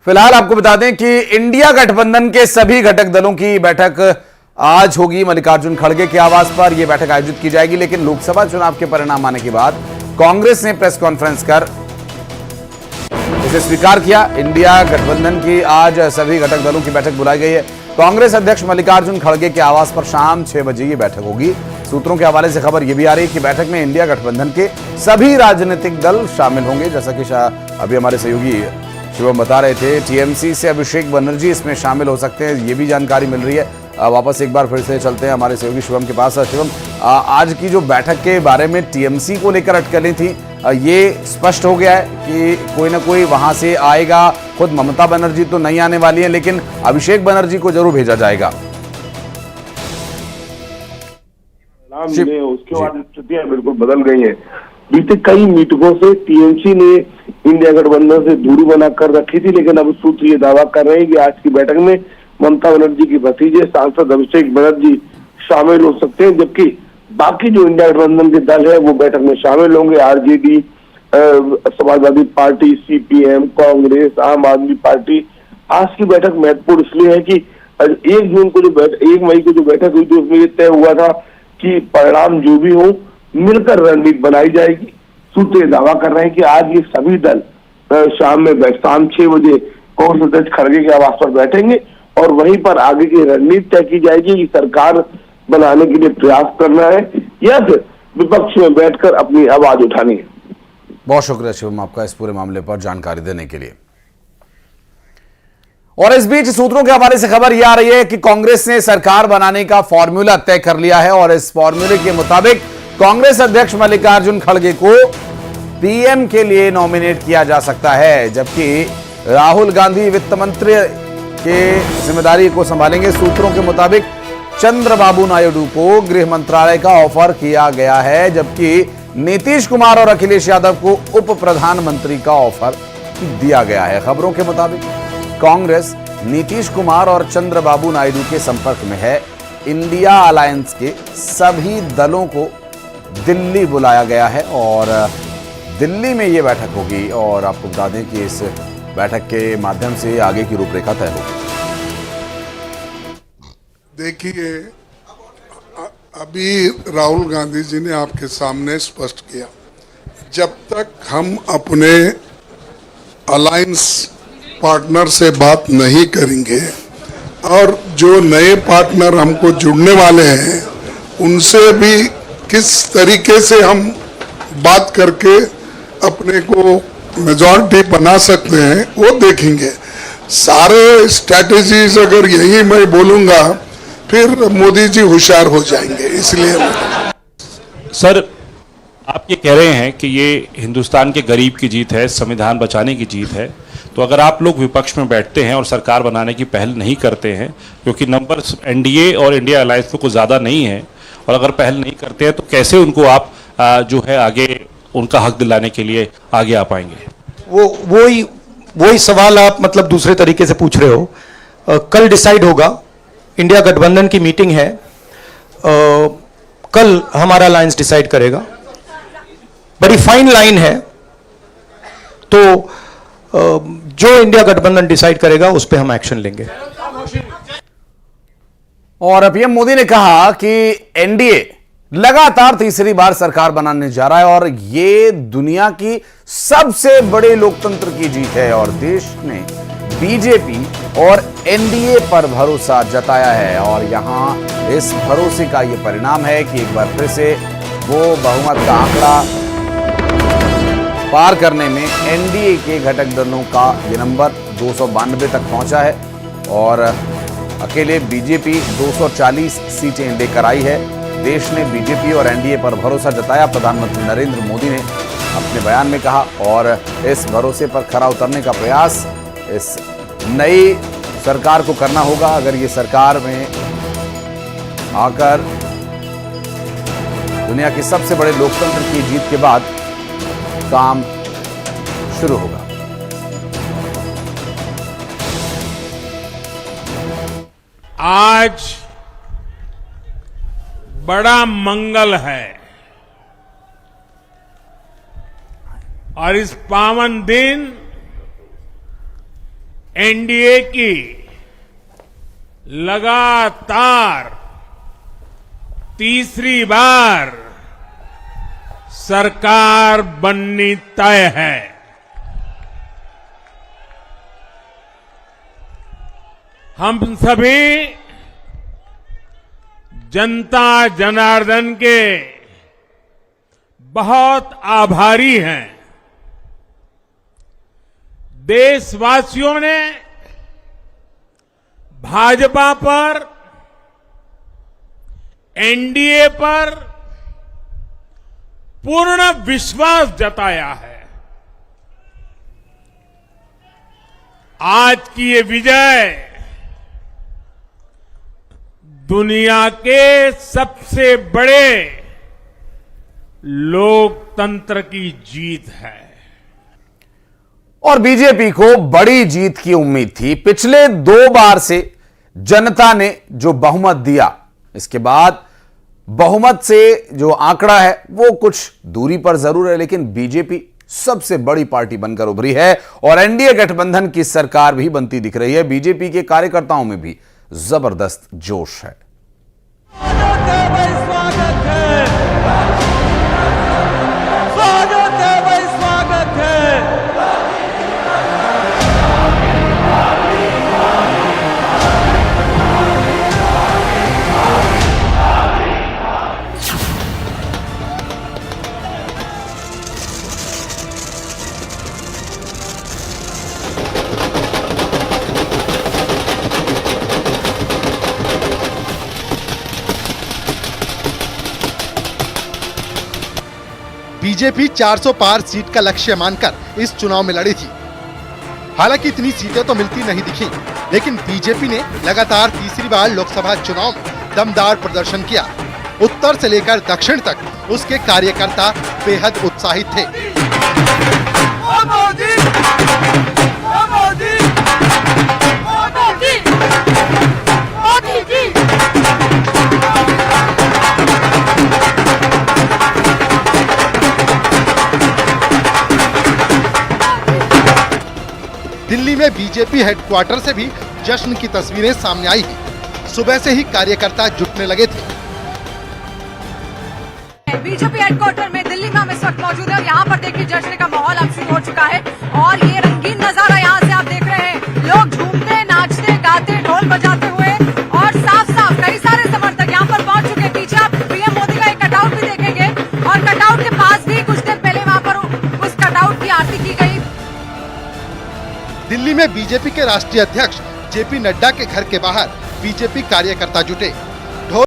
फिलहाल आपको बता दें कि इंडिया गठबंधन के सभी घटक दलों की बैठक आज होगी। मल्लिकार्जुन खड़गे के आवास पर यह बैठक आयोजित की जाएगी, लेकिन लोकसभा चुनाव के परिणाम आने के बाद कांग्रेस ने प्रेस कॉन्फ्रेंस कर इसे स्वीकार किया। इंडिया गठबंधन की आज सभी घटक दलों की बैठक बुलाई गई है। कांग्रेस अध्यक्ष मल्लिकार्जुन खड़गे के आवास पर शाम 6 बजे ये बैठक होगी। सूत्रों के हवाले से खबर यह भी आ रही है कि बैठक में इंडिया गठबंधन के सभी राजनीतिक दल शामिल होंगे। जैसा कि अभी हमारे सहयोगी शिवम बता रहे थे, टीएमसी से अभिषेक बनर्जी इसमें शामिल हो सकते हैं, ये भी जानकारी मिल रही है। वापस एक बार फिर से चलते हैं हमारे सहयोगी शिवम के पास। शिवम, आज की जो बैठक के बारे में टीएमसी को लेकर अटकलें थी, ये स्पष्ट हो गया है कि कोई ना कोई वहां से आएगा। खुद ममता बनर्जी तो नहीं आने वाली है, लेकिन अभिषेक बनर्जी को जरूर भेजा जाएगा। उसके बाद स्थितियां बिल्कुल बदल गई हैं। बीते कई मीटिंगों से टीएमसी ने इंडिया गठबंधन से दूरी बनाकर रखी थी, लेकिन अब सूत्र ये दावा कर रहे हैं कि आज की बैठक में ममता बनर्जी की भतीजे सांसद अभिषेक बनर्जी शामिल हो सकते हैं, जबकि बाकी जो इंडिया गठबंधन के दल है वो बैठक में शामिल होंगे। RJD, Samajwadi party, CPM, Congress, आम आदमी पार्टी। आज की बैठक महत्वपूर्ण इसलिए है कि 1 मई को जो बैठक हुई थी उसमें ये तय हुआ था कि परिणाम जो भी हो मिलकर रणनीति बनाई जाएगी। सूत्र दावा कर रहे हैं कि आज ये सभी दल शाम 6 बजे कांग्रेस अध्यक्ष खड़गे के आवास पर बैठेंगे और वहीं पर आगे की रणनीति तय की जाएगी कि सरकार बनाने के लिए प्रयास करना है या फिर विपक्ष में बैठकर अपनी आवाज उठानी है। बहुत शुक्रिया शिवम आपका इस पूरे मामले पर जानकारी देने के लिए। और इस बीच सूत्रों के हवाले से खबर यह आ रही है कि कांग्रेस ने सरकार बनाने का फॉर्मूला तय कर लिया है और इस फॉर्मूले के मुताबिक कांग्रेस अध्यक्ष मल्लिकार्जुन खड़गे को पीएम के लिए नॉमिनेट किया जा सकता है, जबकि राहुल गांधी वित्त मंत्री के जिम्मेदारी को संभालेंगे। सूत्रों के मुताबिक चंद्रबाबू नायडू को गृह मंत्रालय का ऑफर किया गया है, जबकि नीतीश कुमार और अखिलेश यादव को उप प्रधानमंत्री का ऑफर दिया गया है। खबरों के मुताबिक कांग्रेस नीतीश कुमार और चंद्रबाबू नायडू के संपर्क में है। इंडिया अलायंस के सभी दलों को दिल्ली बुलाया गया है और दिल्ली में यह बैठक होगी और आपको बता दें कि इस बैठक के माध्यम से आगे की रूपरेखा तय होगी। देखिए, अभी राहुल गांधी जी ने आपके सामने स्पष्ट किया, जब तक हम अपने अलायंस पार्टनर से बात नहीं करेंगे और जो नए पार्टनर हमको जुड़ने वाले हैं उनसे भी किस तरीके से हम बात करके अपने को मेजॉरिटी बना सकते हैं वो देखेंगे। सारे स्ट्रैटेजीज अगर यही मैं बोलूंगा फिर मोदी जी होशियार हो जाएंगे। इसलिए सर, आप ये कह रहे हैं कि ये हिंदुस्तान के गरीब की जीत है, संविधान बचाने की जीत है, तो अगर आप लोग विपक्ष में बैठते हैं और सरकार बनाने की पहल नहीं करते हैं, क्योंकि नंबर एनडीए और इंडिया अलायंस में कुछ ज़्यादा नहीं है, और अगर पहल नहीं करते हैं तो कैसे उनको आप जो है आगे उनका हक दिलाने के लिए आगे आ पाएंगे? वही सवाल आप मतलब दूसरे तरीके से पूछ रहे हो। कल डिसाइड होगा, इंडिया गठबंधन की मीटिंग है, कल हमारा अलायंस डिसाइड करेगा। बड़ी फाइन लाइन है, तो जो इंडिया गठबंधन डिसाइड करेगा उस पर हम एक्शन लेंगे। और पीएम मोदी ने कहा कि एनडीए लगातार तीसरी बार सरकार बनाने जा रहा है और ये दुनिया की सबसे बड़े लोकतंत्र की जीत है और देश ने बीजेपी और एनडीए पर भरोसा जताया है और यहां इस भरोसे का ये परिणाम है कि एक बार फिर से वो बहुमत का आंकड़ा पार करने में एनडीए के घटक दलों का ये नंबर 292 तक पहुंचा है और अकेले बीजेपी 240 सीटें लेकर आई है। देश ने बीजेपी और एनडीए पर भरोसा जताया, प्रधानमंत्री नरेंद्र मोदी ने अपने बयान में कहा, और इस भरोसे पर खरा उतरने का प्रयास इस नई सरकार को करना होगा। अगर ये सरकार में आकर दुनिया के सबसे बड़े लोकतंत्र की जीत के बाद काम शुरू होगा। आज बड़ा मंगल है और इस पावन दिन एनडीए की लगातार तीसरी बार सरकार बननी तय है। हम सभी जनता जनार्दन के बहुत आभारी हैं। देशवासियों ने भाजपा पर, एनडीए पर पूर्ण विश्वास जताया है। आज की ये विजय दुनिया के सबसे बड़े लोकतंत्र की जीत है। और बीजेपी को बड़ी जीत की उम्मीद थी। पिछले 2 बार से जनता ने जो बहुमत दिया, इसके बाद बहुमत से जो आंकड़ा है वो कुछ दूरी पर जरूर है, लेकिन बीजेपी सबसे बड़ी पार्टी बनकर उभरी है और एनडीए गठबंधन की सरकार भी बनती दिख रही है। बीजेपी के कार्यकर्ताओं में भी जबरदस्त जोश है। बीजेपी 400 पार सीट का लक्ष्य मानकर इस चुनाव में लड़ी थी। हालांकि इतनी सीटें तो मिलती नहीं दिखी, लेकिन बीजेपी ने लगातार तीसरी बार लोकसभा चुनाव में दमदार प्रदर्शन किया। उत्तर से लेकर दक्षिण तक उसके कार्यकर्ता बेहद उत्साहित थे। दिल्ली में बीजेपी हेडक्वार्टर से भी जश्न की तस्वीरें सामने आई हैं। सुबह से ही कार्यकर्ता जुटने लगे थे। बीजेपी हेडक्वार्टर में दिल्ली में हम इस वक्त मौजूद है और यहाँ पर देखिए जश्न का माहौल अब शुरू हो चुका है और ये रंगीन नजारा यहाँ से आप देख रहे हैं। लोग झूमते, नाचते, गाते, ढोल बजाते हुए और साफ साफ कई सारे समर्थक यहाँ पर पहुंच चुके हैं। पीछे आप पीएम मोदी का एक कटआउट भी देखेंगे और कटआउट के पास भी कुछ देर पहले वहाँ पर उस कटआउट की आरती की गई। दिल्ली में बीजेपी के राष्ट्रीय अध्यक्ष जेपी नड्डा के घर के बाहर बीजेपी कार्यकर्ता जुटे।